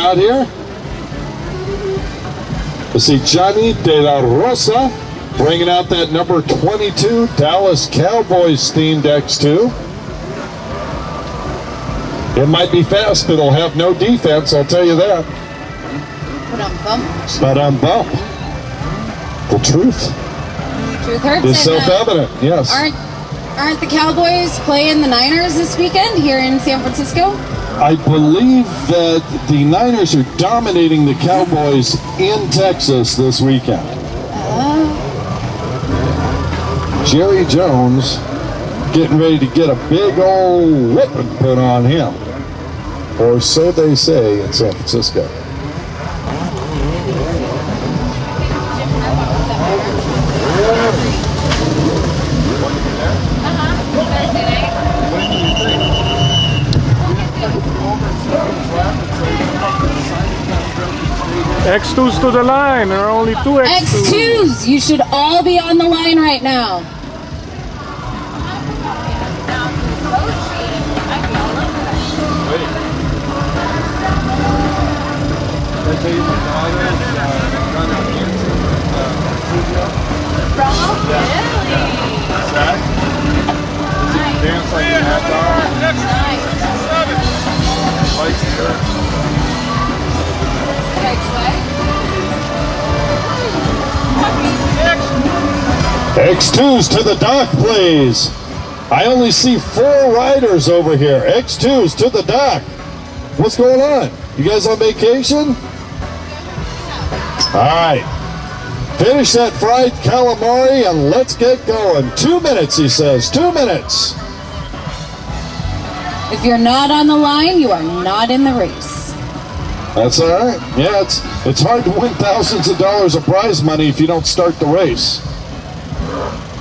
out here. You see Johnny De La Rosa bringing out that number 22 Dallas Cowboys themed X2. It might be fast, but it'll have no defense, I'll tell you that. Ba-dum-bump. The truth. Truth hurts. Is self-evident, yes. Aren't the Cowboys playing the Niners this weekend here in San Francisco? I believe that the Niners are dominating the Cowboys in Texas this weekend. Jerry Jones getting ready to get a big old whipping put on him. Or so they say in San Francisco. X2s to the line. There are only 2 X2s. X2s! You should all be on the line right now. X2s to the dock, please. I only see 4 riders over here. X2s to the dock. What's going on? You guys on vacation? All right. Finish that fried calamari and let's get going. 2 minutes, he says. 2 minutes. If you're not on the line, you are not in the race. That's all right. Yeah, it's hard to win thousands of dollars of prize money if you don't start the race.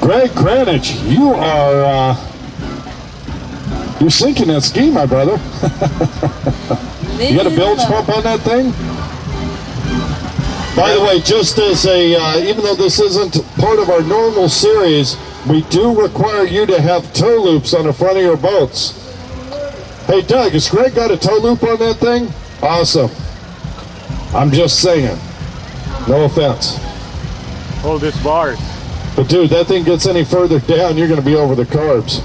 Greg Kranich, you're sinking that ski, my brother. You got a bilge pump on that thing? By the way, just as even though this isn't part of our normal series, we do require you to have tow loops on the front of your boats. Hey, Doug, has Greg got a tow loop on that thing? Awesome. I'm just saying. No offense. Hold this bars. But dude, that thing gets any further down, you're going to be over the carbs.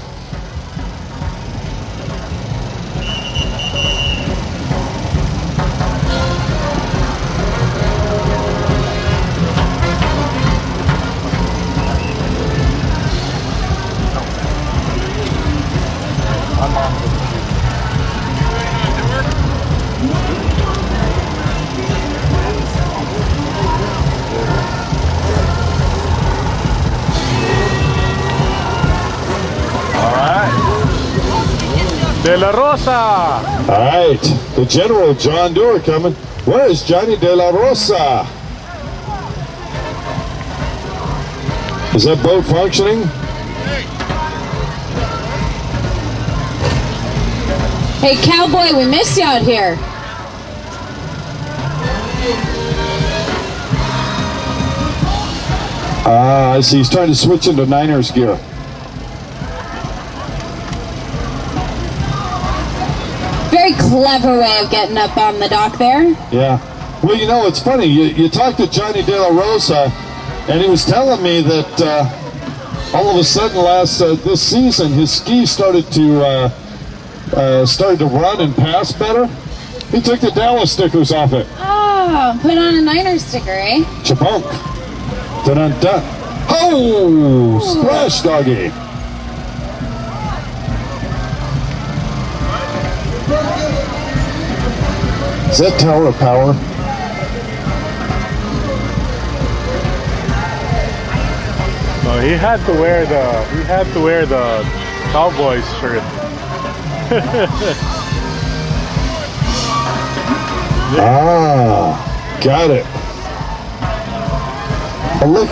De La Rosa. All right, the General John Doerr coming. Where is Johnny De La Rosa? Is that boat functioning? Hey, Cowboy, we miss you out here. I see. He's trying to switch into Niners gear. Very clever way of getting up on the dock there. Yeah. Well, you know, it's funny. You talked to Johnny De La Rosa, and he was telling me that all of a sudden this season his skis started to run and pass better. He took the Dallas stickers off it. Oh, put on a Niners sticker, eh? Chabunk. Dun-dun-dun. Oh, splash doggy. Is that Tower of Power? No, he had to wear the Cowboys shirt. Got it. Oh, look.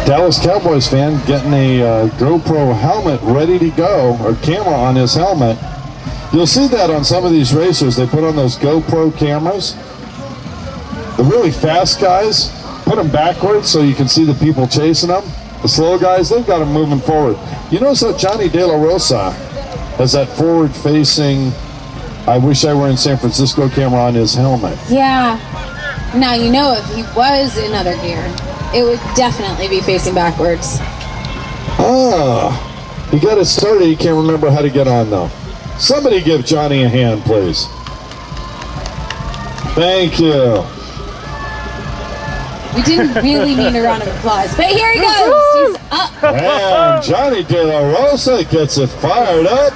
Dallas Cowboys fan getting a GoPro helmet ready to go, or camera on his helmet. You'll see that on some of these racers. They put on those GoPro cameras. The really fast guys put them backwards so you can see the people chasing them. The slow guys, they've got them moving forward. You notice that Johnny De La Rosa has that forward-facing I wish I were in San Francisco. Camera on his helmet. Yeah. Now, you know, if he was in other gear, it would definitely be facing backwards. Ah, he got it started. He can't remember how to get on, though. Somebody give Johnny a hand, please. Thank you. We didn't really mean a round of applause, but here he goes. He's up. And Johnny De La Rosa gets it fired up.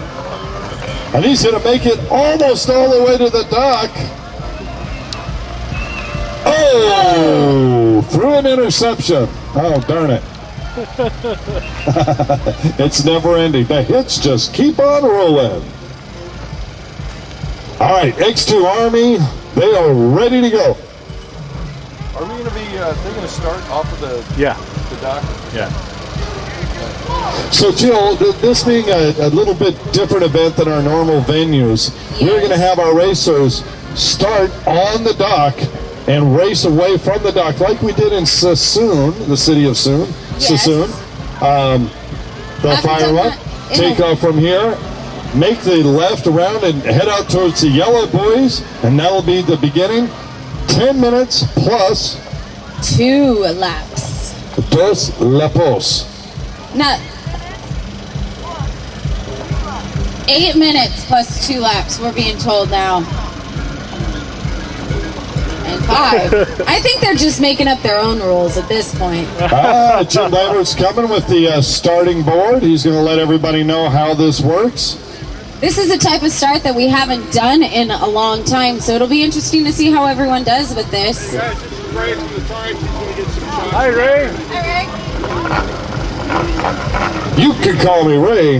And he's going to make it almost all the way to the dock. Oh, through an interception. Oh, darn it. It's never ending. The hits just keep on rolling. All right, X2 Army, they are ready to go. Are we going to be, they're going to start off of the dock? Yeah. So, Jill, this being a little bit different event than our normal venues, we're going to have our racers start on the dock and race away from the dock like we did in Sassoon, the city of Sassoon. They'll fire up, take off from here, make the left around and head out towards the yellow buoys, and that'll be the beginning. 10 minutes plus 2 laps. Dos lapos. Now, 8 minutes plus 2 laps, we're being told now. And 5. I think they're just making up their own rules at this point. Jim Lambert's coming with the starting board. He's going to let everybody know how this works. This is a type of start that we haven't done in a long time, so it'll be interesting to see how everyone does with this. Hey guys, this is Ray from the Times. He's going to get some shots. Hi, Ray. Hi, Rick. You can call me Ray.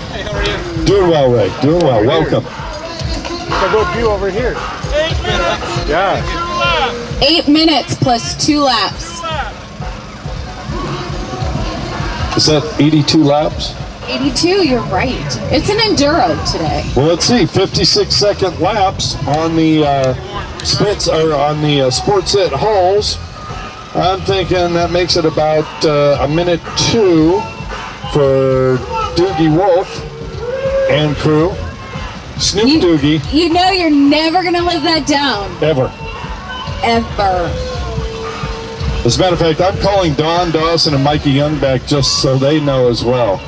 Hey, how are you? Doing well, Ray. Doing well. Welcome. It's a good view over here. 8 minutes. Yeah. 8 minutes plus 2 laps. Is that 82 laps? 82, you're right. It's an enduro today. Well, let's see. 56-second laps on the spits or on the sports hit hulls. I'm thinking that makes it about a minute 2 for Doogie Wolf and crew. Snoop Doogie. You know you're never going to live that down. Ever. Ever. As a matter of fact, I'm calling Don Dawson and Mikey Young back just so they know as well.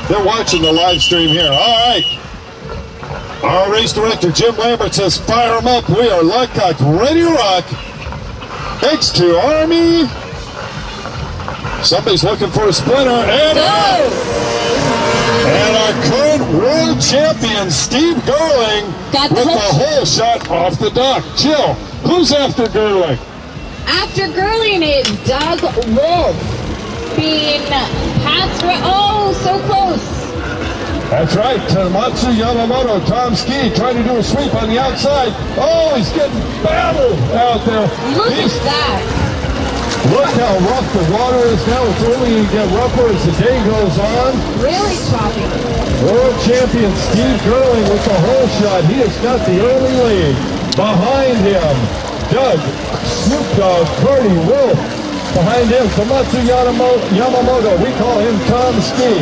They're watching the live stream here. All right. Our race director, Jim Lambert, says fire them up. We are lock cocked, ready to rock. X2 Army. Somebody's looking for a splinter. And, and our current world champion, Steve Gerling, with the hole shot off the dock. Jill, who's after Gerling? After Gerling is Doug Wolf. Being passed, oh, so close. That's right, Tamatsu Yamamoto, Tom Ski, trying to do a sweep on the outside. Oh, he's getting battled out there. Look at that. Look how rough the water is now. It's only going to get rougher as the day goes on. Really choppy. World champion Steve Gerling with the hole shot. He has got the early lead. Behind him, Doug, Snoop Dogg, Cardi Wolf. Behind him, Tamatsu Yamamoto, we call him Tom Ski.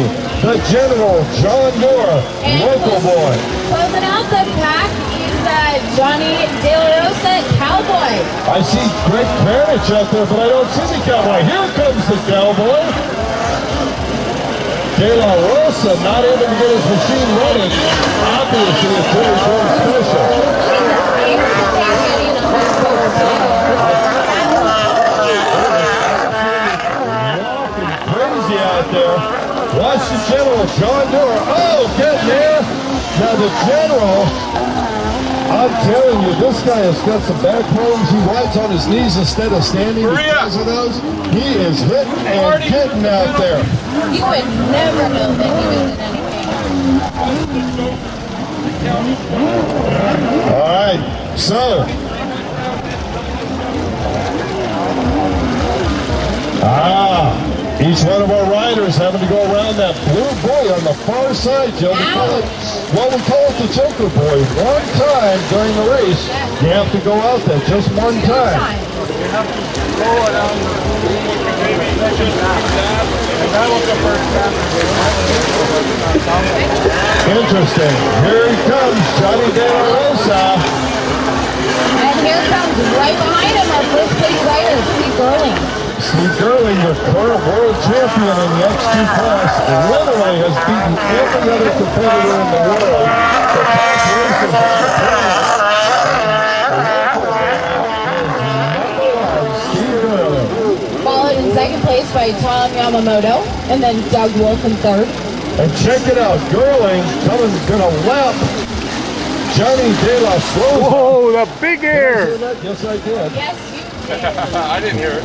The General, John Moore, local boy. Closing out the pack is Johnny De La Rosa, Cowboy. I see Greg Kranich out there, but I don't see the Cowboy. Here comes the Cowboy. De La Rosa not able to get his machine running. Obviously, it's very, very special. Crazy out there. Watch the General, John Moore. Oh, getting there. Now the General, I'm telling you, this guy has got some back problems. He rides on his knees instead of standing because of those. He is hitting and getting out there. You would never know that he was in anything. All right, so. Each one of our riders having to go around that blue buoy on the far side, Joe. We call it the Joker buoy. One time during the race, you have to go out there just one time. You have to go around the That was the first time. Interesting. Here he comes, Johnny De La Rosa. And here comes right behind him our first place rider, Steve Gerling. Steve Gerling, your current world champion in the X2 class, literally has beaten every other competitor in the world. The top races Steve Gerling. Followed in second place by Tom Yamamoto, and then Doug Wolf in third. And check it out, Gerling gonna lap Johnny De La Rosa. Whoa, the big air! Yes, I did. Yes, you did. I didn't hear it.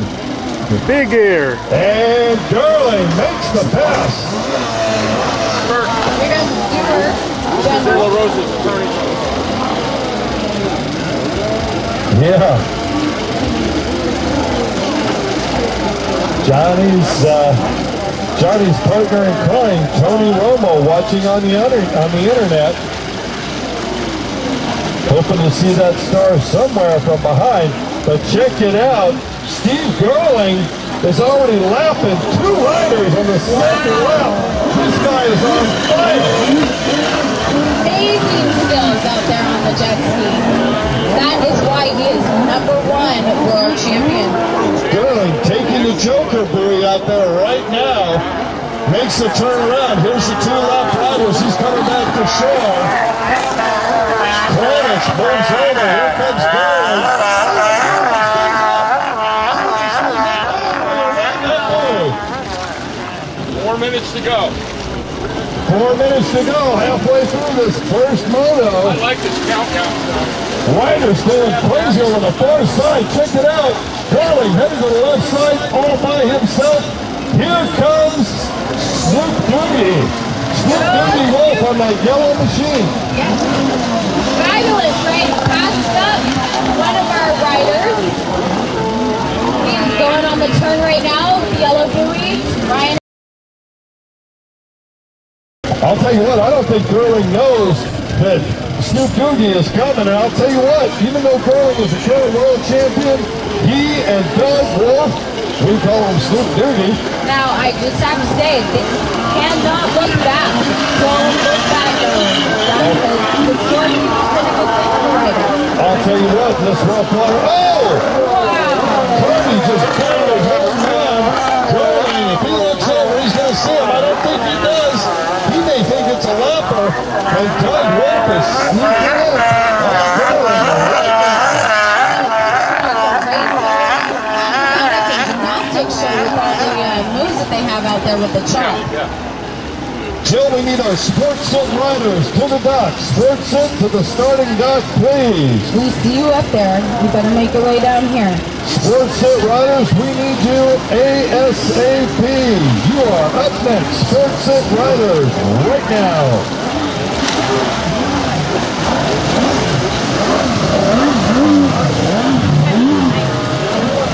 Big air! And Gerling makes the pass. Here comes Stuart De La General. Rosa's attorney. Yeah. Johnny's partner in crime, Tony Romo, watching on the internet. Hoping to see that star somewhere from behind. But check it out. Steve Gerling is already lapping 2 riders on the second lap. This guy is on fire. Amazing skills out there on the jet ski. That is why he is #1 world champion. Gerling taking the Joker buoy out there right now. Makes the turn around. Here's the 2 lap riders. He's coming back to shore. Kranich moves over. Here comes Gerling. 4 minutes to go. 4 minutes to go. Halfway through this first moto. I like this countdown stuff. Ryder's going crazy on the far side. Check it out. Gerling headed to the left side all by himself. Here comes Snoop Doogie. Snoop Doogie Wolf on that yellow machine. Yes. Fabulous, right? Passed up one of our riders. He's going on the turn right now. The yellow buoy. Ryan. I'll tell you what, I don't think Gerling knows that Snoop Doogie is coming. And I'll tell you what, even though Gerling is a current world champion, he and Doug Wolf, we call him Snoop Doogie. Now, I just have to say, they cannot look back. Don't look back, because the storm is going to go through the rider. I'll tell you what, this rough water, oh! Wow! Kirby just barely held down. Gerling, if he looks over, he's going to see him. I don't think he does. He may think it's a lapper, and Doug Wolf is sneaking in. Moves that they have out there with the chalk. Jill, we need our sports suit riders to the dock. Sports suit to the starting dock, please. We see you up there. You better make your way down here. Sports suit riders, we need you ASAP. You are up next. Sports suit riders, right now.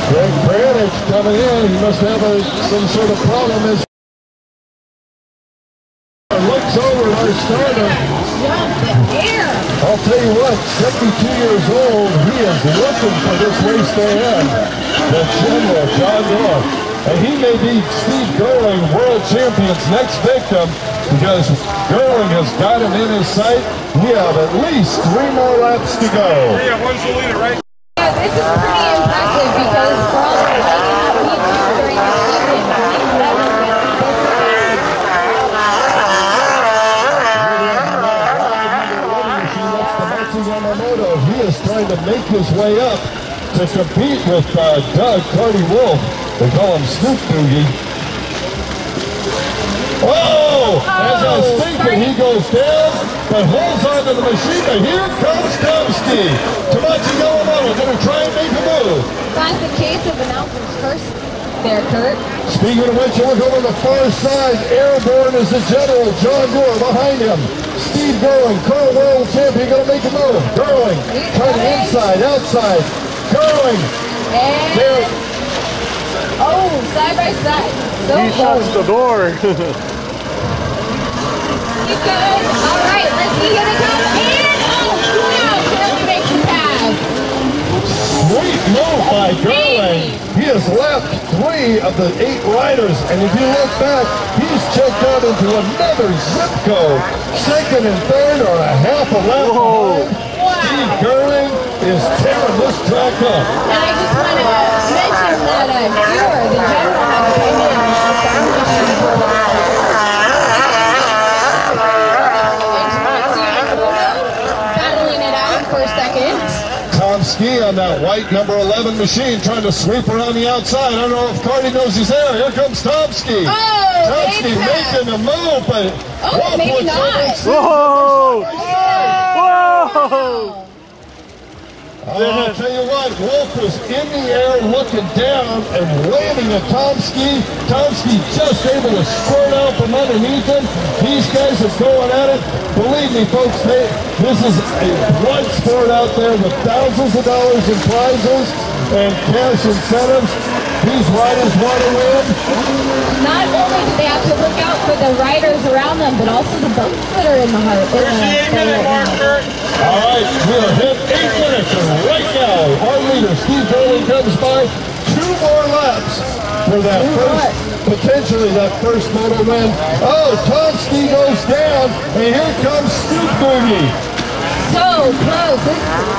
Greg Kranich coming in. He must have some sort of problem. As looks over at our starter. Jump the air. I'll tell you what, 72 years old, he is looking for this race to end. The General, John Moore. And he may be Steve Gerling, world champion's next victim, because Gerling has got him in his sight. We have at least 3 more laps to go. Yeah, one's the leader, right? Yeah, this is pretty impressive because for all the fighting that we do during the season, we never get Yamamoto. He is trying to make his way up to compete with Doug Cardi Wolf. They call him Snoop Doogie. Oh! As I was thinking, he goes down, but holds onto the machine. But here comes Tomsky. Tamachi Yamamoto going to try and make a move. classic case of announcer's curse there, Kurt. Speaking of which, you look over the far side. Airborne is the General, John Moore behind him. Steve Gerling, current world champion, going to make a move. Gerling, trying inside, outside. Gerling. And there. oh, side by side. So He shuts the door. Keep going. All right, let's see here they come. And oh, wow, Curly makes the pass. Sweet move by Gerling. He has left 3 of the 8 riders. And if you look back, he's checked out into another zip code. Second and third are a half a lap behind. Steve Gerling is tearing this track up. And I just want to mention that Cure, the general, had to come in and the sound machine for the battling it out for a second. Tom Ski on that white number 11 machine trying to sweep around the outside. I don't know if Cardi knows he's there. Here comes Tom Ski. Oh, Tom Ski making a move, but maybe not. Whoa! Whoa! I'll tell you what, Wolf was in the air looking down and waving at Tom Ski. Tom Ski just able to squirt out from underneath him. These guys are going at it. Believe me, folks, this is a blood sport out there with thousands of dollars in prizes and cash incentives. These riders want to win. Not only do they have to look out for the riders around them, but also the boats that are in the heart. Where's the 8-minute marker? All right, we're hit 8 minutes, and right now, our leader, Steve Gerling, comes by 2 more laps for that first, potentially that first moto win. Oh, Tom Ski goes down, and here comes Snoop Boogie. So close.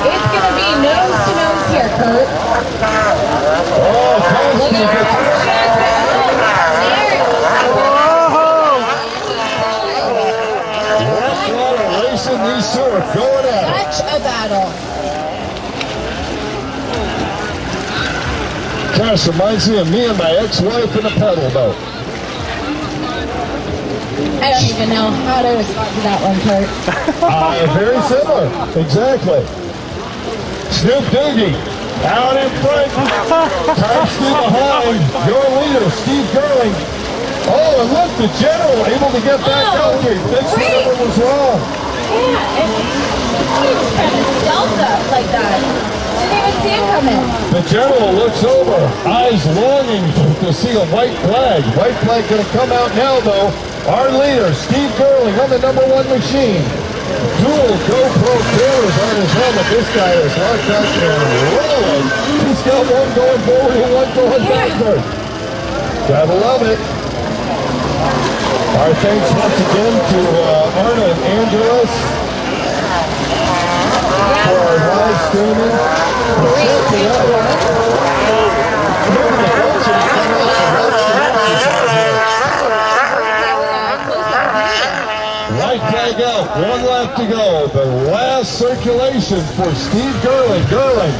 It's going to be nose to nose here, Kurt. Oh, Tom Look Ski at gets racing. These two are going at it. Such a battle. Cash reminds me of me and my ex-wife in a pedal boat. I don't even know how to respond to that one, Kurt. Very similar, exactly. Snoop Doogie out in front, Tom Ski behind, your leader, Steve Gerling. Oh, and look, the general able to get back up here. Fix whatever was wrong. Yeah, and he just kind of stealthed up like that. Didn't even see him coming. The general looks over, eyes longing to see a white flag. White flag going to come out now, though. Our leader, Steve Gerling, on the number 1 machine. Dual GoPro cameras on his helmet. This guy is locked out and rolling. He's got one going forward and one going backward. Gotta love it. Our thanks once again to Arna and Angeles for our live streaming. White flag out, 1 lap to go. The last circulation for Steve Gerling. Gerling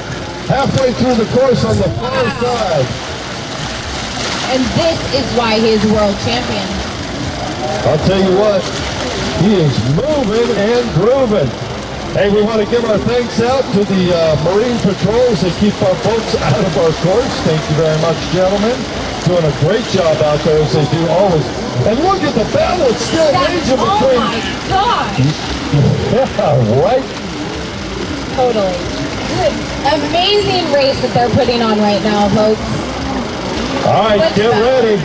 halfway through the course on the far side. And this is why he is world champion. I'll tell you what, he is moving and grooving. Hey, we want to give our thanks out to the Marine Patrols that keep our boats out of our course. Thank you very much, gentlemen. Doing a great job out there as they do always. And look at the battle, it's still raging between... Oh my God! Yeah, right? Totally. Good. Amazing race that they're putting on right now, folks. All right, get ready.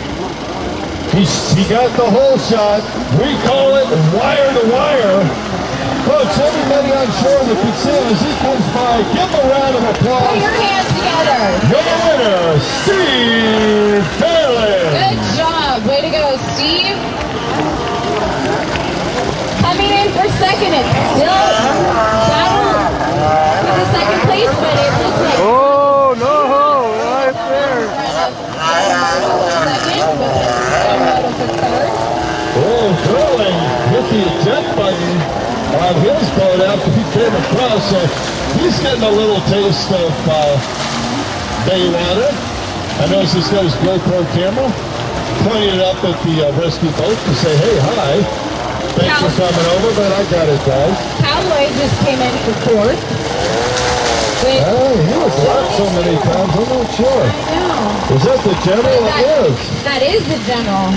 He got the whole shot. We call it wire to wire. Folks, everybody on shore that can see him as he comes by, give him a round of applause. Put your hands together. Your winner, Steve Gerling. Good job. Way to go, Steve. Coming in for second. It's still battle for the second place, but it looks like... Oh, no. Right there. Oh, Gerling hit the eject button on his boat after he came across, so he's getting a little taste of bay water. I noticed he's got his GoPro camera, pointing it up at the rescue boat to say, hey, hi. Thanks for coming over, but I got it, guys. Cowboy just came in for 4th. Oh, he was left so many times, I'm not sure. I know. Is that the general? It is. That is the general.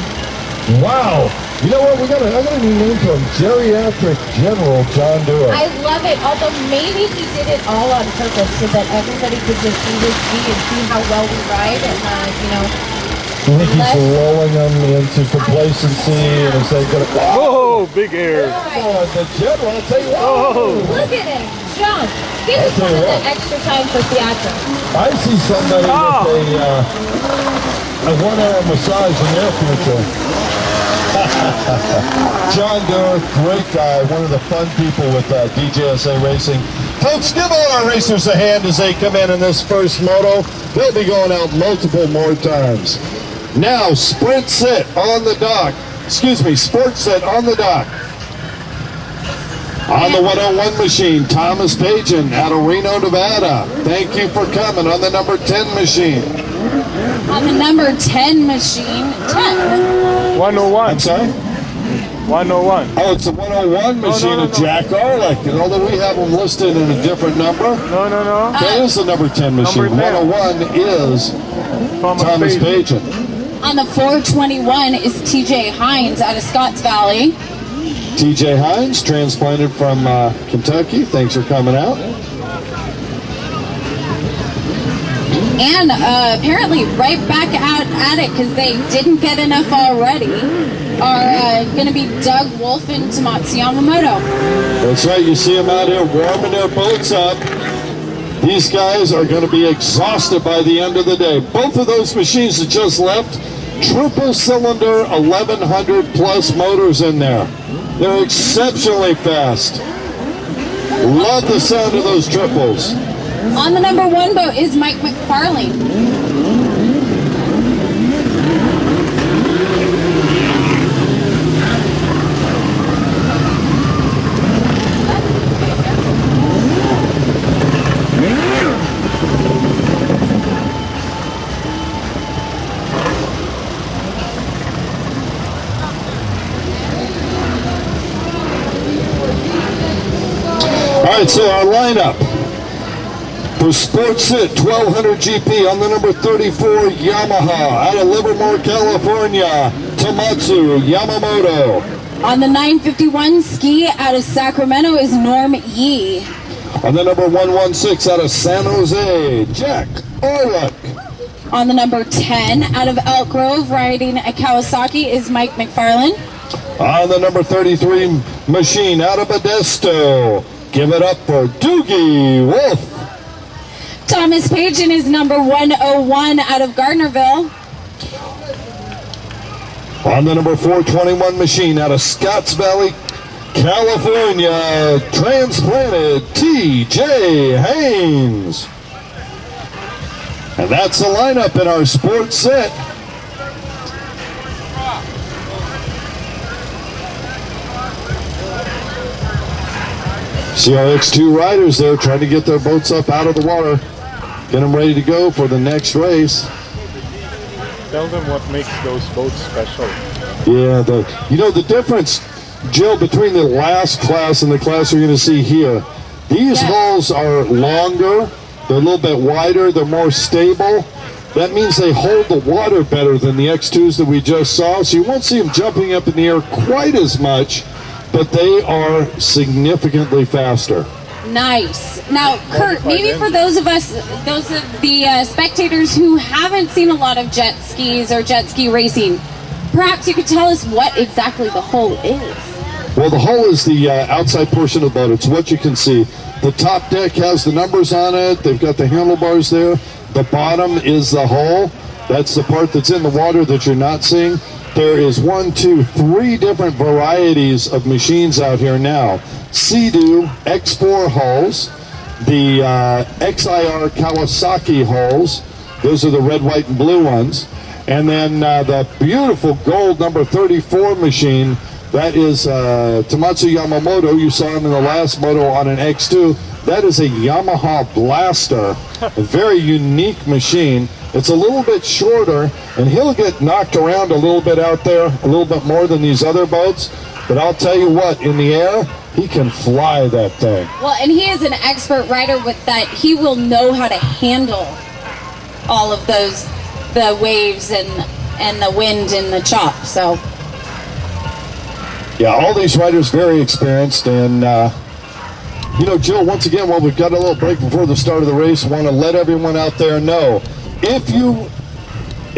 Wow. You know what? I got a new name for him. Geriatric General John Dewar. I love it. Although maybe he did it all on purpose so that everybody could just see his speed and see how well we ride and, you know. I think he's lulling them into complacency and is going to... Whoa, big air. Oh, the general, I'll tell you what. Oh. Look at him jump. Give us some of the extra time for theatrics. I see somebody with a 1 hour massage in their future. John Doerr, great guy, one of the fun people with DJSA Racing. Folks, give all our racers a hand as they come in this first moto. They'll be going out multiple more times. Now, sprint sit on the dock. Excuse me, sports sit on the dock. On the 101 machine, Thomas Pageant out of Reno, Nevada. Thank you for coming. On the number 10 machine. On the number 10 machine, 10. 101. I'm sorry? 101. Oh, it's a 101 machine of Jack Arlick. And although we have them listed in a different number, No. that is the number 10 machine. Number 10. 101 is Thomas Pageant. On the 421 is TJ Hines out of Scotts Valley. TJ Hines, transplanted from Kentucky. Thanks for coming out. And apparently right back out at it because they didn't get enough already are going to be Doug Wolf and Tomatsu Yamamoto. That's right. You see them out here warming their boats up. These guys are going to be exhausted by the end of the day. Both of those machines that just left, triple cylinder 1100 plus motors in there. They're exceptionally fast. Love the sound of those triples. On the number 1 boat is Mike McFarlane. All right, so our lineup for Sports Sit 1200 GP on the number 34 Yamaha out of Livermore, California, Tomatsu Yamamoto. On the 951 ski out of Sacramento is Norm Yee. On the number 116 out of San Jose, Jack Arlick. On the number 10 out of Elk Grove riding a Kawasaki is Mike McFarlane. On the number 33 machine out of Modesto, give it up for Doogie Wolf. Thomas Pageant is number 101 out of Gardnerville. On the number 421 machine out of Scotts Valley, California, transplanted TJ Haynes. And that's the lineup in our sports set. See our X2 riders there trying to get their boats up out of the water. Get them ready to go for the next race. Tell them what makes those boats special. Yeah, the difference, Jill, between the last class and the class you're going to see here, these hulls are longer, they're a little bit wider, they're more stable. That means they hold the water better than the X2s that we just saw, so you won't see them jumping up in the air quite as much, but they are significantly faster. Nice. Now, Kurt, maybe for those of the spectators who haven't seen a lot of jet skis or jet ski racing, perhaps you could tell us what exactly the hull is. Well, the hull is the outside portion of the boat. It's what you can see. The top deck has the numbers on it. They've got the handlebars there. The bottom is the hull. That's the part that's in the water that you're not seeing. There is 1, 2, 3 different varieties of machines out here now. Sea-Doo X4 hulls, the XIR Kawasaki hulls. Those are the red, white, and blue ones. And then the beautiful gold number 34 machine, that is Tomatsu Yamamoto. You saw him in the last moto on an X2. That is a Yamaha Blaster, a very unique machine. It's a little bit shorter, and he'll get knocked around a little bit out there, a little bit more than these other boats. But I'll tell you what, in the air, he can fly that thing. Well, and he is an expert rider with that. He will know how to handle all of those, the waves and the wind and the chop, so. Yeah, all these riders very experienced, and you know, Jill, once again, while we've got a little break before the start of the race, I want to let everyone out there know, if you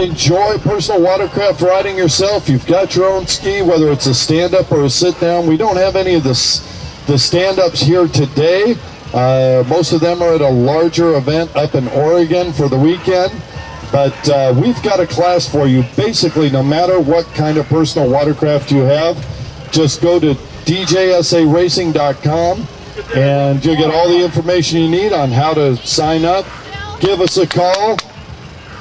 enjoy personal watercraft riding yourself, you've got your own ski, whether it's a stand-up or a sit-down. We don't have any of the stand-ups here today, Most of them are at a larger event up in Oregon for the weekend. But we've got a class for you. Basically, no matter what kind of personal watercraft you have, just go to DJSARacing.com and you'll get all the information you need on how to sign up. Give us a call.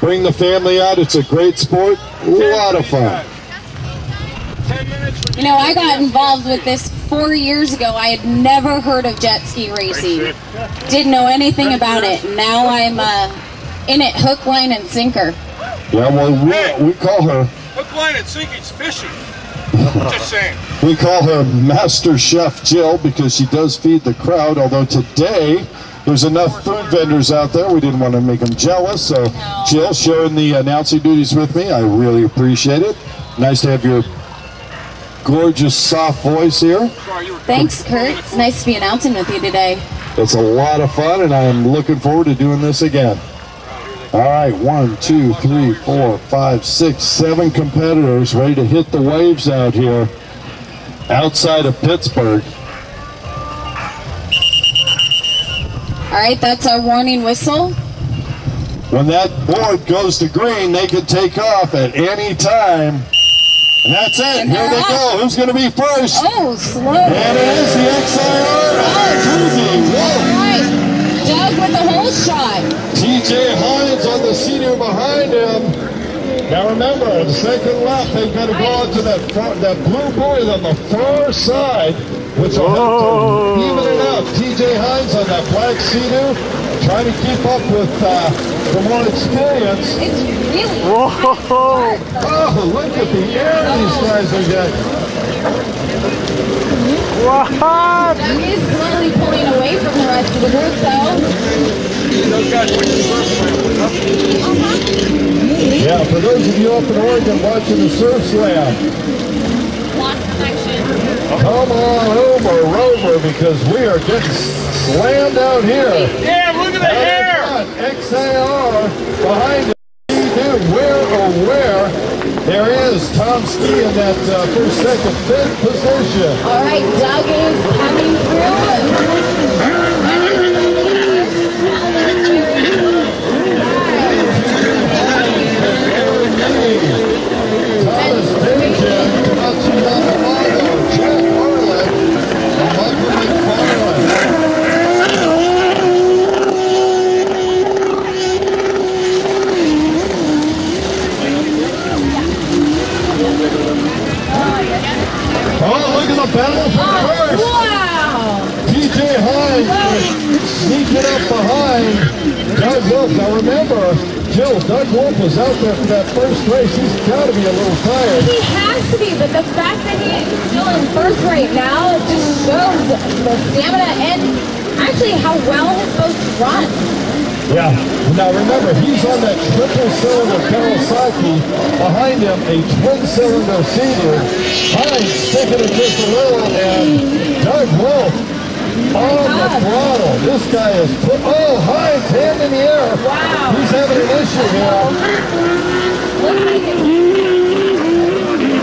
Bring the family out. It's a great sport. A lot of fun. You know, I got involved with this 4 years ago. I had never heard of jet ski racing. Didn't know anything about it. Now I'm in it hook, line, and sinker. Yeah, well, we call her... Hook, line, and sinker's fishing. Just saying. We call her Master Chef Jill because she does feed the crowd, although today there's enough food vendors out there. We didn't want to make them jealous, so Jill sharing the announcing duties with me. I really appreciate it. Nice to have your gorgeous, soft voice here. Thanks, Kurt. It's nice to be announcing with you today. It's a lot of fun, and I'm looking forward to doing this again. All right, 1, 2, 3, 4, 5, 6, 7 competitors ready to hit the waves out here outside of Pittsburgh. All right, that's our warning whistle. When that board goes to green, they can take off at any time. And that's it. And here they go. Who's going to be first? Oh, slow. And it is the XIR. All right. Doug with the whole shot. TJ Hines on the senior behind him. Now remember, the second lap, they've got to go out to that blue buoy on the far side, which will help to even it out. TJ Hines on that black Sea-Doo, trying to keep up with the more experience. It's really hard. Oh, look at the air these guys are getting. Doug is slowly pulling away from the rest of the group, though. Yeah, for those of you up in Oregon watching the surf slam, come on over, because we are getting slammed out here. Yeah, look at the hair! XIR behind it. Where, oh where, there is Tom Ski in that first, second, fifth position. All right, Doug is coming through. Thomas Pigeon, Matsunaga Mago, Jack Harlan, and Michael McFarland. Oh, look at the battle for first. Wow! TJ Hines sneaking up behind Doug Wolf. Now remember, Jill, Doug Wolf was out there for that first race. He's got to be a little tired. He has to be, but the fact that he is still in first right now, it just shows the stamina and actually how well his boats run. Yeah. Now remember, he's on that triple-cylinder Kawasaki. Behind him, a twin-cylinder Sea-Doo. Hines sticking it just a little, and Doug Wolf on the throttle. This guy is Hines, hand in the air. Wow. He's having an issue here. Looks like it's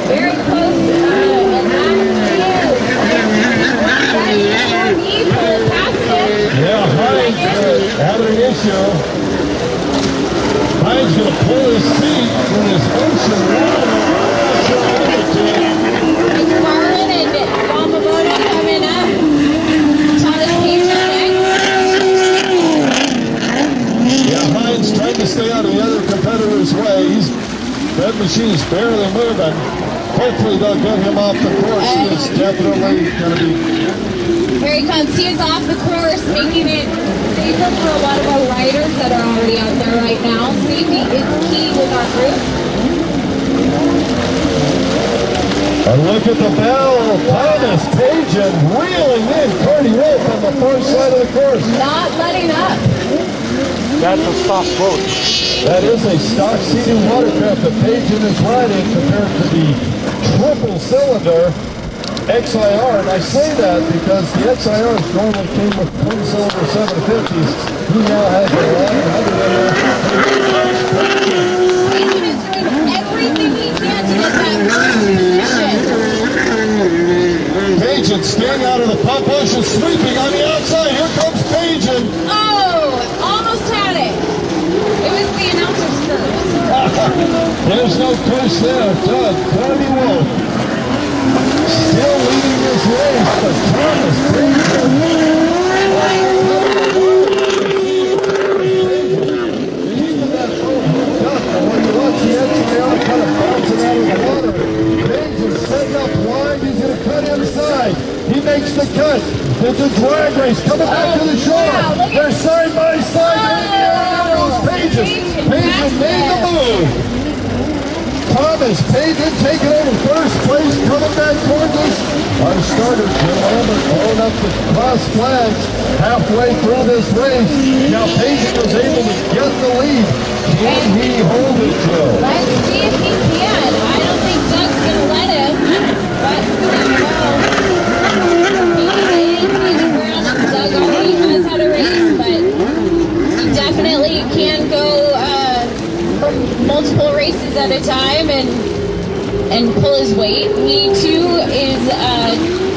very close. Yeah, Hines having an issue. Hines going to pull his seat with his ocean water. McFarland and Yamamoto coming up. Thomas Pigeon next. Yeah, Hines trying to stay out of the other competitor's way. That machine's barely moving. Hopefully they'll get him off the course. He is definitely going to be... Here he comes. He is off the course, making it safer for a lot of our riders that are already out there right now. Safety is key with our group. And look at the bell. Thomas Pigeon reeling in Cardi Wolf on the far side of the course. Not letting up. That's a stock boat. That is a stock Sea-Doo watercraft that Pigeon is riding compared to the triple-cylinder XIR, and I say that because the XIR normally came with twin-cylinder 750s. He now has a 1100. Pigeon is doing everything he can to get that first position. Pigeon staying out of the pump bush and sweeping on the outside. Here comes Pigeon. There's no curse there. Doug, 31. Still leading this race, but Thomas Fraser. Even that duck, when you watch the entry on kind of bouncing out of the water, Page is setting up wide. He's going to cut inside. He makes the cut. There's a drag race coming back to the shore. Wow, they're side by side. There goes Pages. Pages made the move. Thomas Pages taking over first place, coming back towards us. Our starter, Jim Lambert, blowing up the cross flags halfway through this race. Now Pages was able to get the lead. Can he hold it, Joe? Let's see if he can. I don't think Doug's going to let him, but Doug already knows how to race, but he definitely can go for multiple races at a time and pull his weight. He too is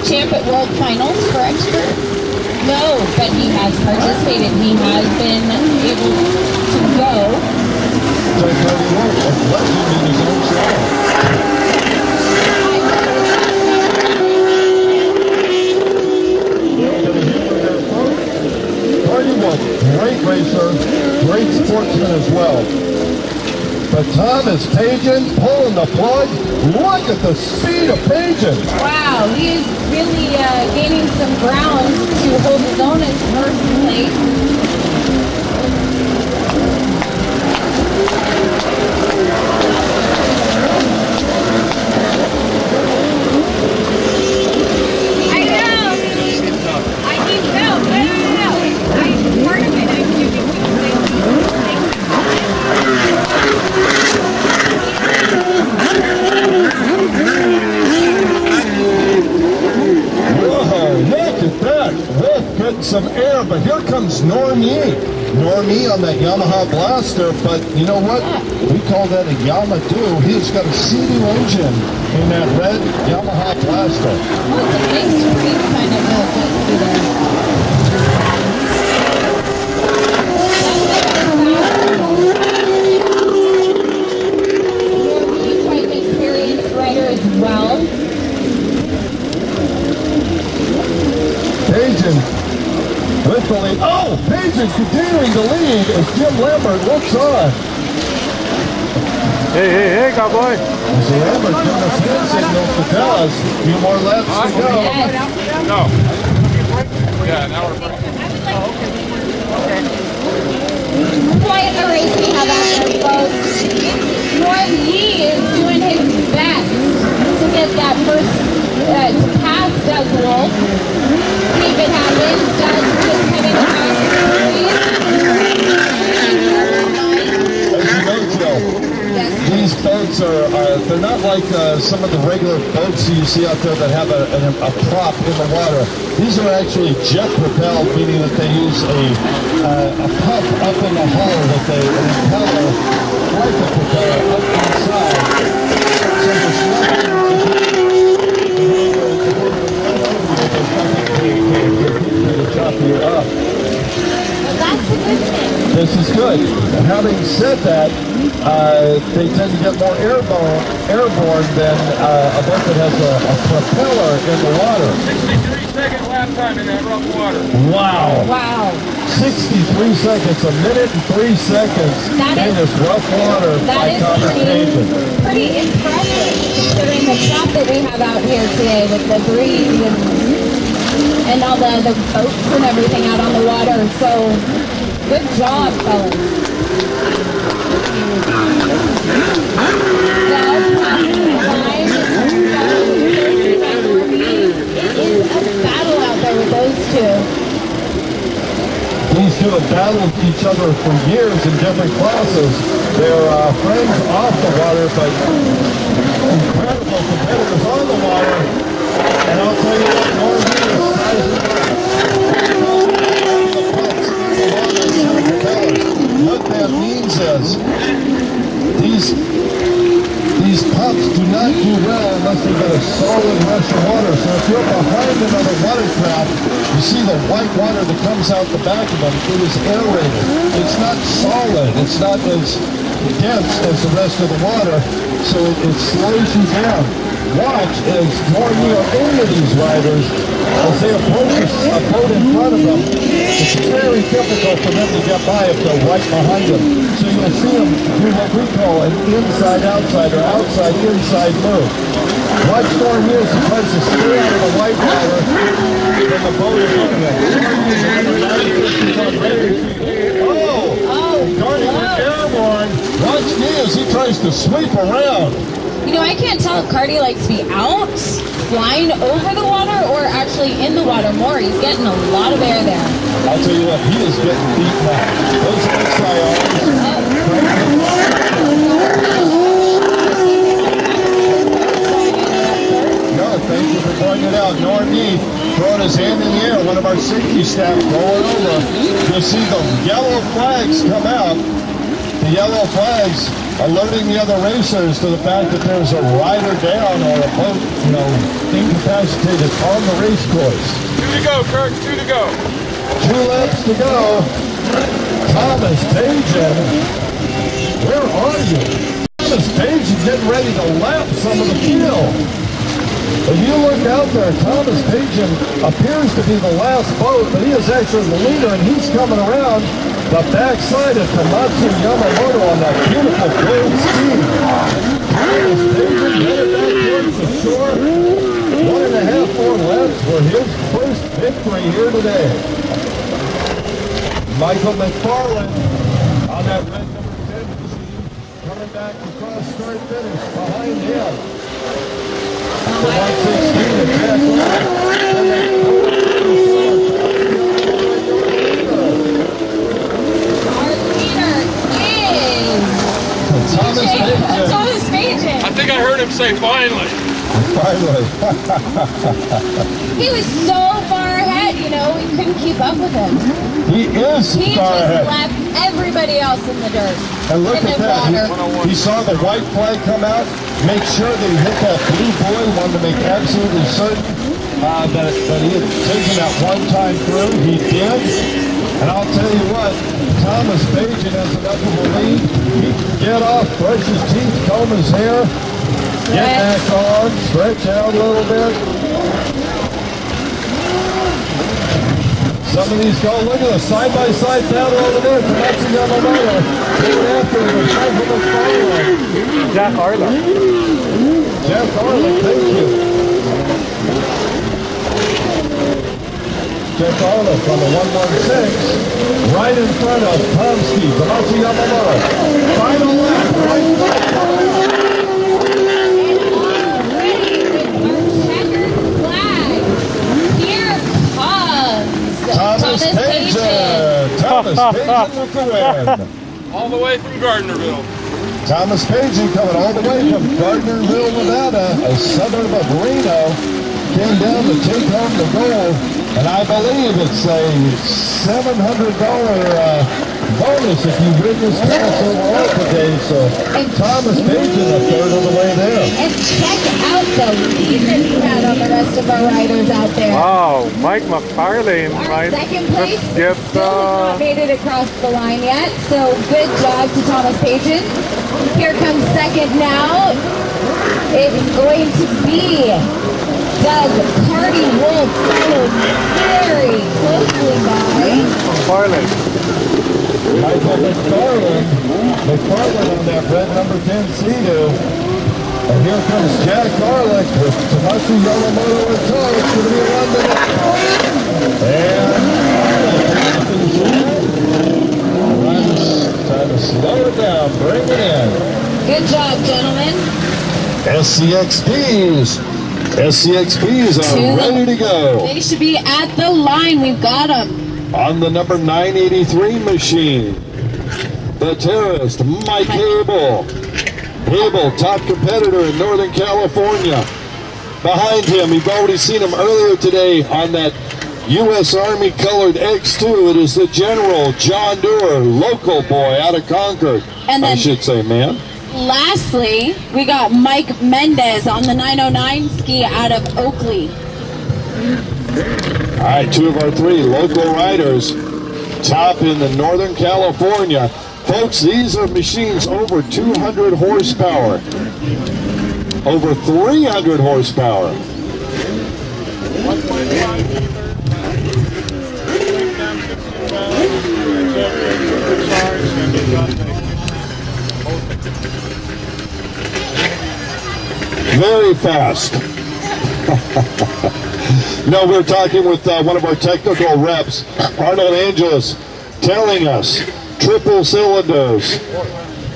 champ at World Finals, correct? No, but he has participated. He has been able to go. Great racer, great sportsman as well. But Thomas Pagen pulling the plug. Look at the speed of Pagen. Wow, he is really gaining some ground to hold his own in first place. Some air, but here comes Normie. Normie on that Yamaha Blaster, but you know what? We call that a Yamadoo. He's got a CD engine in that red Yamaha Blaster. Oh, it's a big street kind of He's quite an experienced rider as well. Pagen with the lead. Oh, Pagen continuing to lead as Jim Lambert looks on. Hey, cowboy. As Lambert giving us hand signals to tell us a few more laps to go. Yes. No. Yeah, an hour break. Okay. Quite a race we have out there, folks. Norm Yee is doing his best to get that first, to pass Doug Wolf. See if it happens. Doug just coming across the street. As you know, Joe, these boats are, they're not like some of the regular boats you see out there that have a prop in the water. These are actually jet propelled, meaning that they use a pump up in the hull that they propeller, like a propeller, up inside. So there's nothing to chop you up. Well, that's a good thing. This is good. Having said that, they tend to get more airborne than a boat that has a propeller in the water. 63-second lap time in that rough water. Wow. Wow. 63 seconds, a minute and 3 seconds in this rough water by Thomas Pagen. Pretty impressive considering the chop that we have out here today with the breeze and all the boats and everything out on the water. So good job, fellas. It is a battle out there with those two. These two have battled each other for years in different classes. They're friends off the water, but incredible competitors on the water. And I'll tell you what, Norman is what that means is these pumps do not do well unless they've got a solid rush of water. So if you're behind another watercraft, you see the white water that comes out the back of them. It is aerated. It's not solid. It's not as dense as the rest of the water, so it slows you down. Watch as more you are into these riders, as they approach a boat in front of them, it's very difficult for them to get by if they're right behind them. So you'll see them do what we call an inside-outside or outside-inside move. Watch Norton as he tries to stay out of the white water, then the boat is looking at Cardi went airborne. Watch me as he tries to sweep around. You know, I can't tell if Cardi likes to be out, flying over the water, or actually in the water more. He's getting a lot of air there. I'll tell you what, he is getting beaten up. Those No, thank you for pointing it out. Norton throwing his hand in the air. One of our safety staff going over. You'll see the yellow flags come out. The yellow flags alerting the other racers to the fact that there's a rider down or a boat, incapacitated on the race course. 2 to go, Kirk, 2 to go. 2 laps to go. Thomas Pageon, where are you? Thomas Pageon getting ready to lap some of the field. If you look out there, Thomas Pageon appears to be the last boat, but he is actually the leader, and he's coming around the backside of Komatsu Yamamoto on that beautiful gold steam. Thomas Pageon headed back towards the shore. 1.5 more laps for his first victory here today. Michael McFarland on that red number 10 machine, coming back across start finish behind him. The 116 of Jack Thomas Pageon. I think I heard him say finally. Finally. He was so far ahead, we couldn't keep up with him. He is He far just ahead. left everybody else in the dirt. And look in at the that. water. He saw the white flag come out, make sure that he hit that blue buoy, wanted to make absolutely certain that he had taken that one time through. He did. And I'll tell you what, Thomas Pageon has enough of a lead. He can get off, brush his teeth, comb his hair, get back on, stretch out a little bit. Some of these go, look at the side-by-side battle over there. Komatsu Yamamoto going after him. Jack Arla. Jeff Arlen, thank you. Jeff Arlen from the 116, right in front of Tomsky, Komatsu Yamamoto. Final lap, right front. Thomas Pageon. Thomas Pageon with the win. All the way from Gardnerville. Thomas Pageon coming all the way from Gardnerville, Nevada, a suburb of Reno, came down to take home the gold, and I believe it's a $700 bonus if you win this class overall today. So Thomas Pageon a third of the way there. And check out the lead that he had on the rest of our riders out there. Wow, Mike McFarlane Our second place get still has not made it across the line yet, so good job to Thomas Pageon. Here comes second now. It's going to be Doug Cardi Wolf, followed very closely by McFarlane. Michael McFarland on that red number 10 Sea-Doo. And here comes Jack Garlick with Komatsu Yamamoto and tow. It's going to be a run to trying to slow it down, bring it in. Good job, gentlemen. SCXPs are ready to go. They should be at the line. We've got them. On the number 983 machine, the terrorist, Mike Abel. Abel, top competitor in Northern California. Behind him, you've already seen him earlier today on that U.S. Army colored X2. It is the General John Doerr, local boy out of Concord. And then, I should say, man. Lastly, we got Mike Mendez on the 909 ski out of Oakley. All right, 2 of our 3 local riders, top in the Northern California. Folks, these are machines over 200 horsepower. Over 300 horsepower. 1.5 supercharged, and they got the very fast. No, we're talking with one of our technical reps, Arnold Angeles, telling us triple cylinders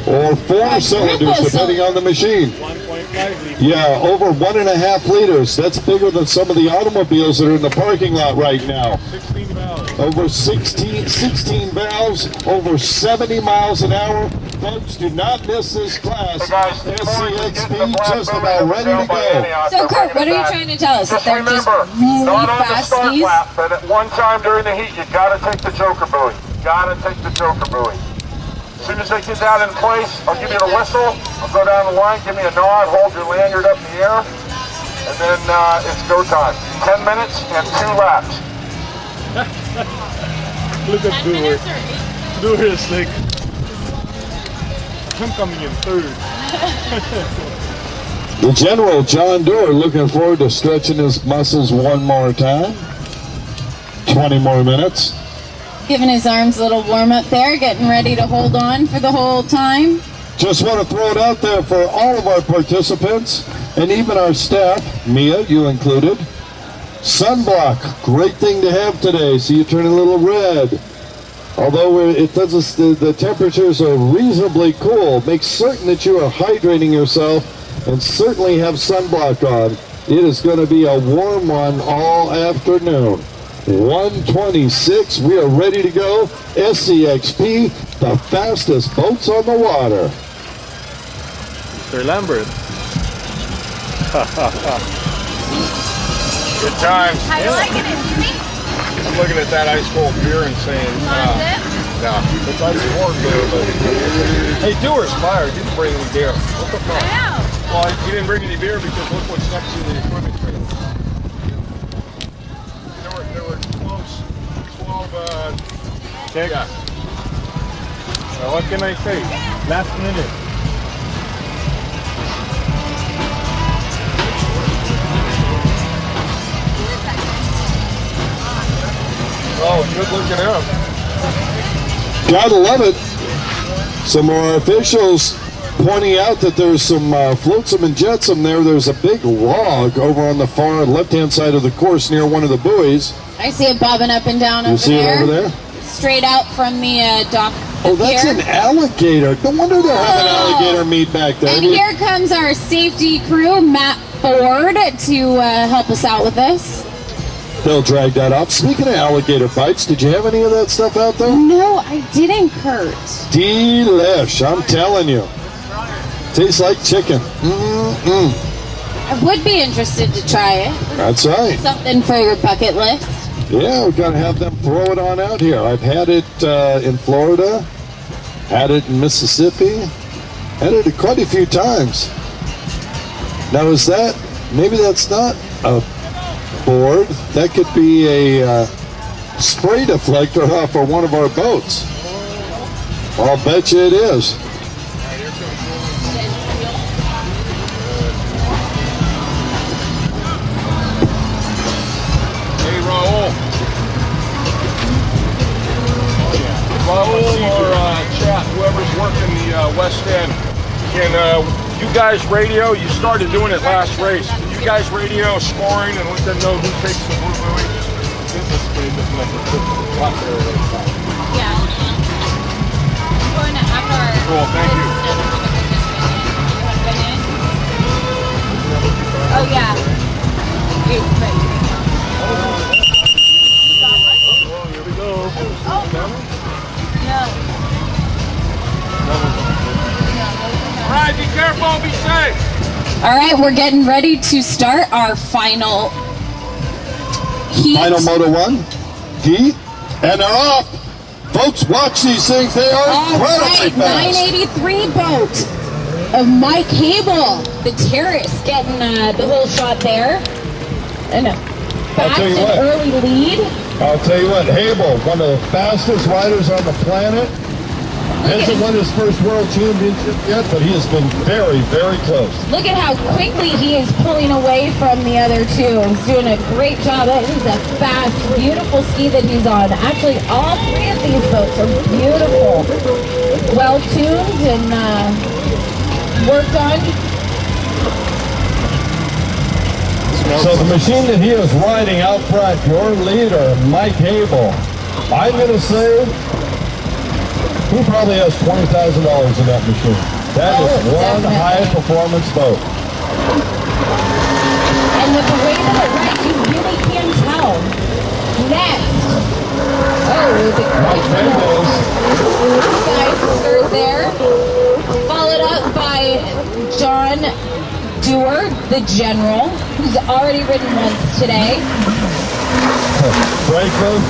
or 4 cylinders, depending on the machine. 1.5 liters. Yeah, over 1.5 liters. That's bigger than some of the automobiles that are in the parking lot right now. 16 valves. Over 16 valves, over 70 miles an hour. Folks, do not miss this class. Hey guys, SCXP just about ready to go. So Kurt, what are you trying to tell us? That they're just really not on the fast start skis? lap, but at one time during the heat, you gotta take the joker buoy. Gotta take the joker buoy. As soon as they get that in place, I'll give you the whistle. I'll go down the line, give me a nod, hold your lanyard up in the air, and then it's go time. 10 minutes and 2 laps. Look at Dewar. Dewar is like, I'm coming in third. The General, John Dewar, looking forward to stretching his muscles one more time. 20 more minutes. Giving his arms a little warm up there, getting ready to hold on for the whole time. Just want to throw it out there for all of our participants and even our staff, Mia, you included. Sunblock, great thing to have today. See you turn a little red. Although it does, the temperatures are reasonably cool. Make certain that you are hydrating yourself and certainly have sunblock on. It is going to be a warm one all afternoon. 1:26, we are ready to go. SCXP, the fastest boats on the water. Mr. Lambert. Good times. How you liking it, Jimmy? I'm looking at that ice cold beer and saying, no, it's ice cold beer, but hey, Dewar's fired. He didn't bring any beer. What the fuck? I know. Well, he didn't bring any beer because look what's next to the equipment trailer. There were 12 Check. yeah. What can I say? Last minute. Oh, good looking up. Gotta love it. Some more officials pointing out that there's some flotsam and jetsam there. There's a big log over on the far left-hand side of the course near one of the buoys. I see it bobbing up and down You over see there. it over there? Straight out from the dock. Oh, that's here. an alligator. No wonder they're having alligator meat back there. And here comes our safety crew, Matt Ford, to help us out with this. They'll drag that up. Speaking of alligator bites, did you have any of that stuff out there? No, I didn't, Kurt. Delish, I'm telling you. Tastes like chicken. Mm-mm. I would be interested to try it. That's right. Something for your bucket list. Yeah, we've got to have them throw it on out here. I've had it in Florida, had it in Mississippi, had it quite a few times. Now is that, maybe that's not a board, that could be a spray deflector off of one of our boats. I'll bet you it is. Raul or chat, whoever's working the West End, can you guys radio? You started doing it last race. Can you guys radio scoring and let them know who takes the blue buoy? Yeah. Going to after our Cool, thank you. Oh, yeah. Oh, here we go. All right, be careful, be safe. All right, we're getting ready to start our final heat. Final Moto 1 heat, and they're off. Folks, watch these things. They are incredibly fast. 983 boat of Mike Hable, the terrace, getting the whole shot there. And a fast tell you and what. early lead. I'll tell you what, Hable, one of the fastest riders on the planet. Hasn't won his first world championship yet, but he has been very, very close. Look at how quickly he is pulling away from the other two. He's doing a great job. That is a fast, beautiful ski that he's on. Actually, all three of these boats are beautiful. Well-tuned and worked on. So the machine that he is riding out front, your leader, Mike Abel, I'm going to say he probably has $20,000 in that machine. That is one high-performance boat. And with the way that it rides, you really can tell. Next. Oh, the guy skirt there. Followed up by John Dewar, the General, who's already ridden once today. Franklin.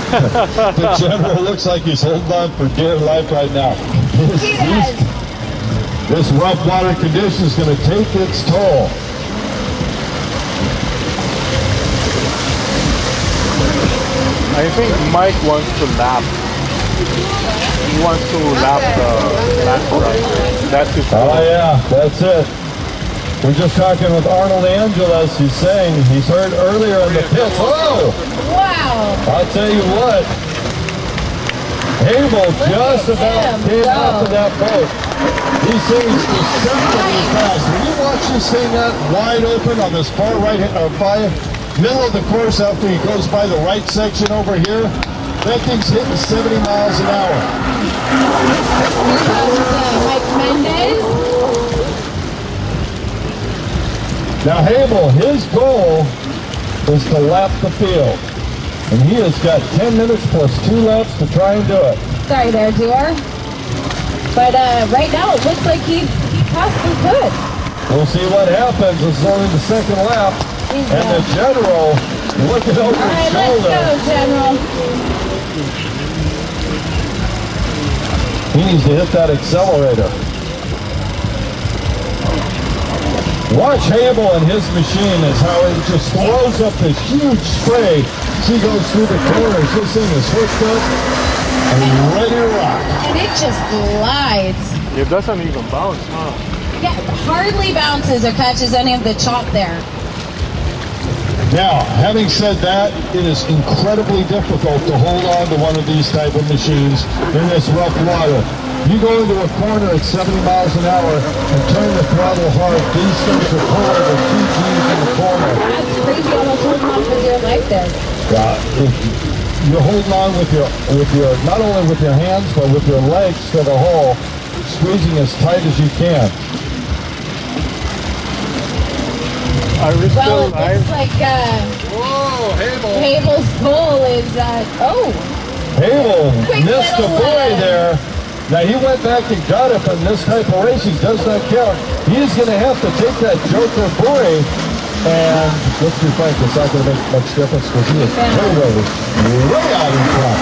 The General looks like he's holding on for dear life right now. This rough water condition is going to take its toll. I think Mike wants to lap. He wants to lap the last ride. That's his goal. Oh yeah, that's it. We're just talking with Arnold Angeles. He's saying he's heard earlier in the pits. Whoa! Wow! I'll tell you what. Abel just about came out to that boat. These things deceptively fast. When you watch this thing that wide open on this far right, middle of the course after he goes by the right section over here, that thing's hitting 70 miles an hour. Mike Mendez. Now Abel, his goal is to lap the field. And he has got 10 minutes plus 2 laps to try and do it. Sorry there, Dewar. But right now it looks like he possibly could. We'll see what happens. This is only the second lap. And the General looking over his shoulder. Let's go, General. He needs to hit that accelerator. Watch Abel and his machine as how it just throws up this huge spray. She goes through the corners. This thing is hooked up and ready to rock. And it just glides. It doesn't even bounce, huh? Yeah, hardly bounces or catches any of the chop there. Now, having said that, it is incredibly difficult to hold on to one of these type of machines in this rough water. You go into a corner at 70 miles an hour and turn the throttle hard, these things are pulling with 2 G's in the corner. That's crazy, almost holding on with your life there. You're holding on with your, not only with your hands, but with your legs to the hole, squeezing as tight as you can. Are we well, still it live? looks like Whoa, Abel. Abel's goal is, Abel missed a little, buoy there. Now he went back and got it, but in this type of racing does not count. He's going to have to take that joker buoy, and let's be frank, it's not going to make much difference because he is way out in front.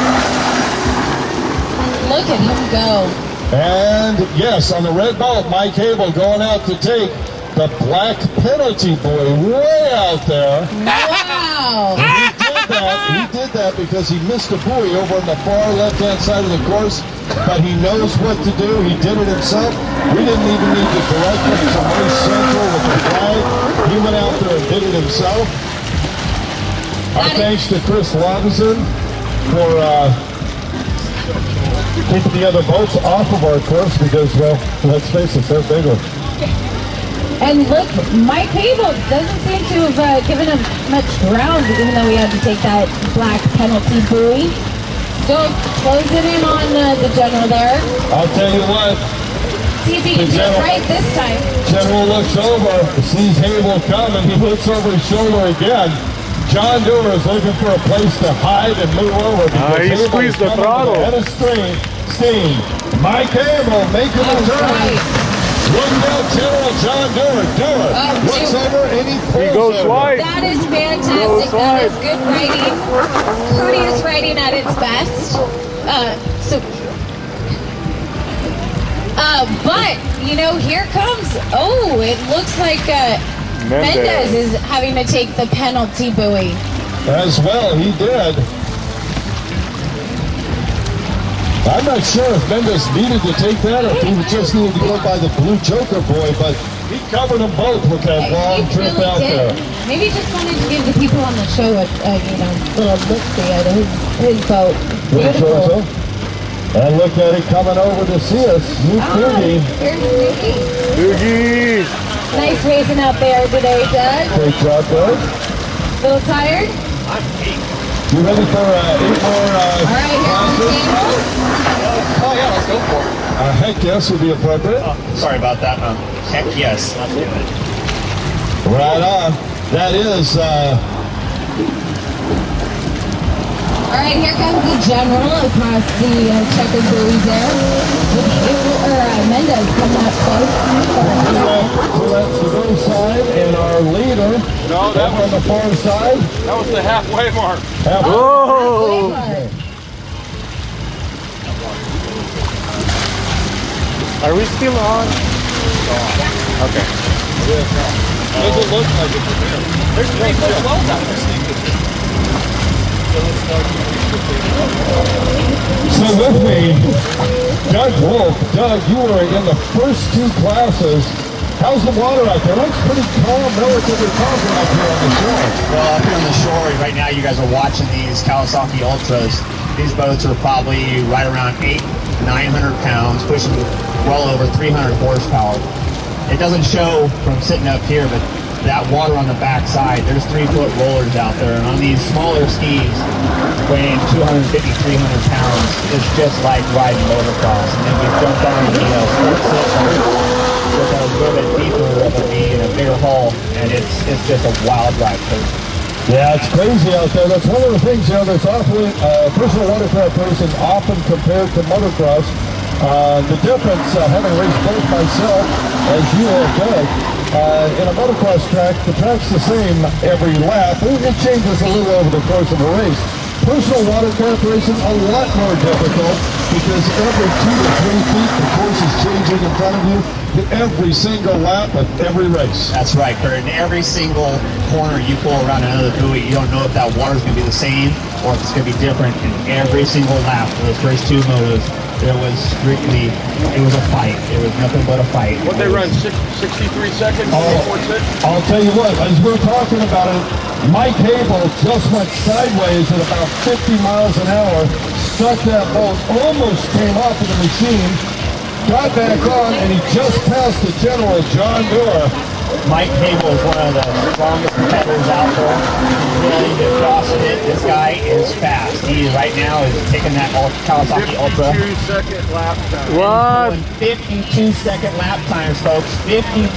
Look at him go. And yes, on the red boat, Mike Abel going out to take the black penalty buoy way out there. Wow! He did that because he missed a buoy over on the far left-hand side of the course, but he knows what to do. He did it himself. We didn't even need to direct him to race central with the flag. He went out there and did it himself. Our thanks to Chris Robinson for keeping the other boats off of our course because, well, let's face it, they're bigger. And look, Mike Abel doesn't seem to have given him much ground, even though he had to take that black penalty buoy. Still closing in on the General there. I'll tell you what. See if he can do it right this time. General looks over, sees Abel coming, he looks over his shoulder again. John Dewar is looking for a place to hide and move over because he squeezed the throttle. Head of steam. Mike Abel making a turn. Looking down General John Dewar. Looks over and he pulls. He goes wide. That is fantastic. That is good riding. Courteous riding at its best. But, you know, here comes, it looks like Mendez is having to take the penalty buoy. As well, he did. I'm not sure if Mendes needed to take that or if he just needed to go by the blue Joker boy, but he covered them both with that long trip really out there. Maybe he just wanted to give the people on the show a little look-see at his boat. Beautiful. And look at it coming over to see us. New Boogie. Here's Boogie. Boogie! Nice racing out there today, Doug. Great job, Doug. Little tired? You ready for 8 more All right, here comes Daniel. Oh yeah, let's go for it. heck yes would be appropriate. Oh, sorry about that. Heck yes, let's do it. Right on. That is All right, here comes the general across the checkered buoy there. Mendes coming up close. so that's the other side, and our leader No, that on the far side. That was the halfway mark. Whoa! Are we still on? Okay. Doesn't look like it. There's pretty close wells out there. So with me, Doug Wolf. Doug, you were in the first 2 classes. How's the water out there? Looks pretty calm, relatively calm out here on the shore. Well, up here on the shore, right now you guys are watching these Kawasaki Ultras. These boats are probably right around 800-900 pounds, pushing well over 300 horsepower. It doesn't show from sitting up here, but that water on the back side, there's 3-foot rollers out there, and on these smaller skis, weighing 250-300 pounds, it's just like riding motocross. And then we jumped on the sport system with a little bit deeper of a knee and a bigger hull, and it's just a wild ride. Yeah, it's crazy out there. That's one of the things, that's awfully, personal watercraft racing often compared to motocross. The difference, having raced both myself, as you have done, in a motocross track, the track's the same every lap. It changes a little over the course of a race. Personal watercraft racing, a lot more difficult because every 2 to 3 feet, the course is changing in front of you every single lap of every race. That's right, Kurt. In every single corner you pull around another buoy, you don't know if that water's going to be the same or if it's going to be different. In every single lap for those first 2 motos, it was a fight. It was nothing but a fight. What they run, 63 seconds? I'll tell you what, as we're talking about it, Mike Hable just went sideways at about 50 miles an hour, struck that boat, almost came off of the machine, got back on, and he just passed the General John Doerr. Mike Hable is one of the strongest competitors out there. Really just crossing it. This guy is fast. He right now is taking that Kawasaki Ultra. 52-second lap time. What? 52-second lap times, folks. 52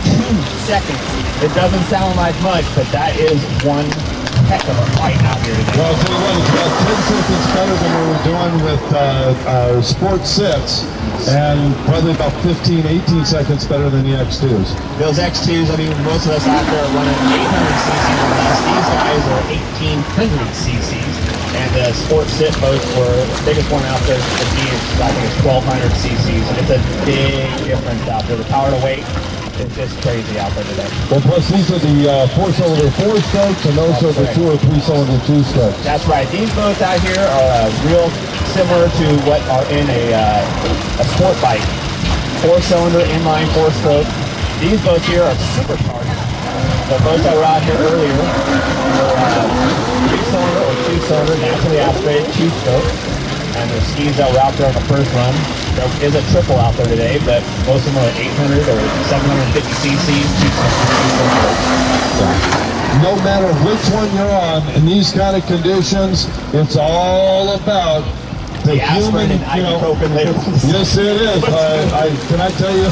seconds. It doesn't sound like much, but that is one heck of a fight out here today. Well, I'll tell you what, it's about 10 seconds better than we were doing with Sport 6, and probably about 15-18 seconds better than the X2s. Those X2s, I mean, most of us out there are running 800 cc's or less. These guys are 1800 cc's. And the Sport Sit boats were, the biggest one out there for me is, I think it's 1200 cc's. And it's a big difference out there. The power to weight, it's just crazy out there today. Well, plus these are the 4-cylinder 4-strokes, and those are the 2 or 3-cylinder 2-strokes. That's right. These boats out here are real similar to what are in a sport bike. 4-cylinder inline 4-stroke. These boats here are supercharged. The boats that were out here earlier were 3-cylinder or 2-cylinder naturally aspirated 2-stroke. And the skis that were out there on the first run, there is a triple out there today, but most of them are 800 or 750 cc's, 2-stroke. No matter which one you're on, in these kind of conditions, it's all about the human, and ibuprofen later. Yes, it is. Can I tell you,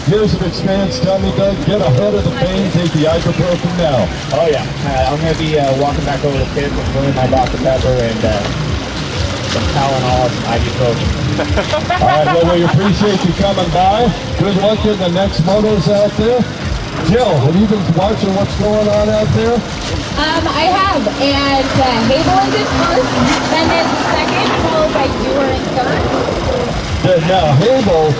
years of experience tell me, Doug, get ahead of the pain, take the ibuprofen now. Oh yeah, I'm going to be walking back over the pit with filling my Dr. Pepper and some Tylenol, some ibuprofen. All right, well, we appreciate you coming by. Good luck in the next motos out there. Jill, have you been watching what's going on out there? I have, and Hable is in first, then is second, followed by Doerr in third. Now, Hable,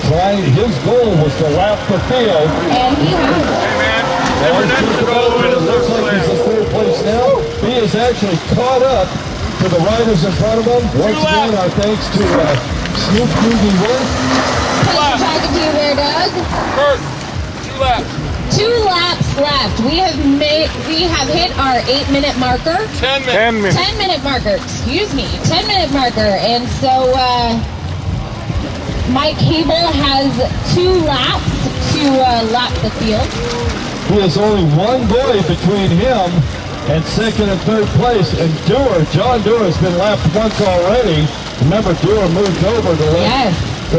his goal was to lap the field. And he has. Hey man, never next to go in the looks like he's in third place now. He is actually caught up to the riders in front of him. Once again, our thanks to Snoop Doogie Wolf. Pleasure talking to you there, Doug. Kurt, 2 laps. 2 laps left. We have hit our 8-minute marker. 10 minutes. 10-minute marker. Excuse me. 10-minute marker. And so Mike Cable has 2 laps to lap the field. He has only one boy between him and second and third place. And John Dewar has been lapped once already. Remember, Dewar moved over to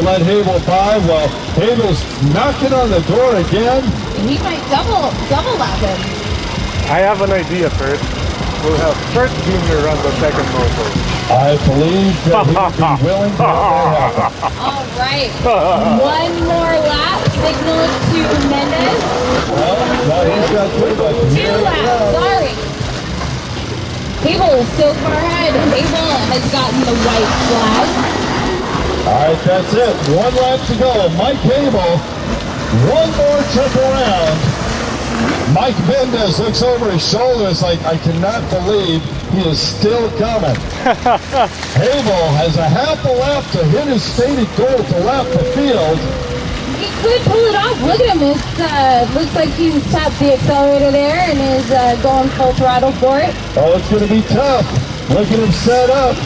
let Habel by. Well, Habel's knocking on the door again. He might double lap him. I have an idea, Kurt. We'll have Kurt Jr. run the second motor. I believe that he would be willing to have that happen. All right. One more lap. Signal to Mendez. Well, now he's got 2 laps. Sorry. Habel is so far ahead. Habel has gotten the white flag. All right, that's it. 1 lap to go. Mike Habel, 1 more trip around. Mike Mendez looks over his shoulder. It's like, I cannot believe he is still coming. Habel has a half a lap to hit his stated goal to lap the field. He could pull it off. Look at him. It looks like he's tapped the accelerator there and is going full throttle for it. Oh, it's going to be tough. Look at him set up.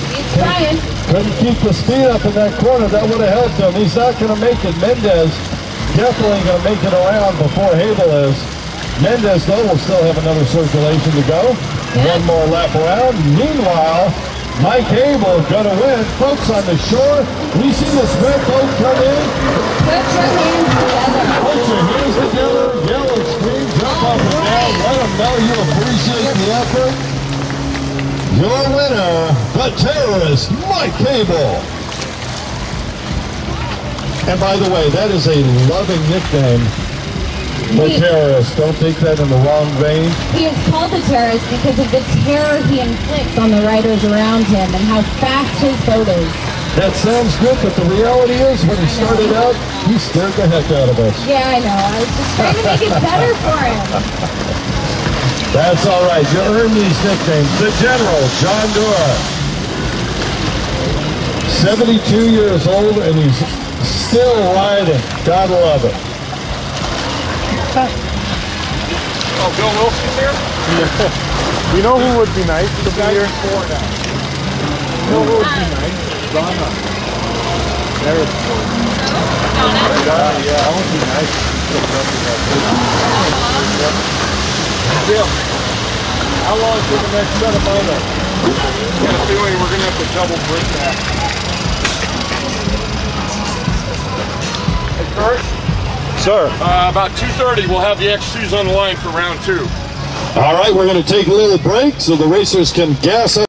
He's trying. Couldn't keep the speed up in that corner. That would have helped him. He's not going to make it. Mendez definitely going to make it around before Habel is. Mendez, though, will still have another circulation to go. Yeah. 1 more lap around. Meanwhile, Mike Habel going to win. Folks on the shore, we see this red boat come in. Put your hands together. Put your hands together. Yell and scream. Jump up and down. Let them know you appreciate the effort. Your winner, the terrorist, Mike Cable. And by the way, that is a loving nickname, the terrorist. Don't take that in the wrong vein. He is called the terrorist because of the terror he inflicts on the riders around him and how fast his boat is. That sounds good, but the reality is, when he started out, he scared the heck out of us. Yeah, I know. I was just trying to make it better for him. That's all right. You earned these nicknames. The General, John Dewar. 72 years old, and he's still riding. Gotta love it. Oh, Bill Wilson's here? You know who would be nice to be here? Now. You know who would be nice? Donna. There's Donna, yeah, that would be nice. Jim, how long till the next set of motos? I got a feeling we're going to have to double break that. Hey, Kurt? Sir. About 2:30, we'll have the X2s on the line for round 2. All right, we're going to take a little break so the racers can gas up.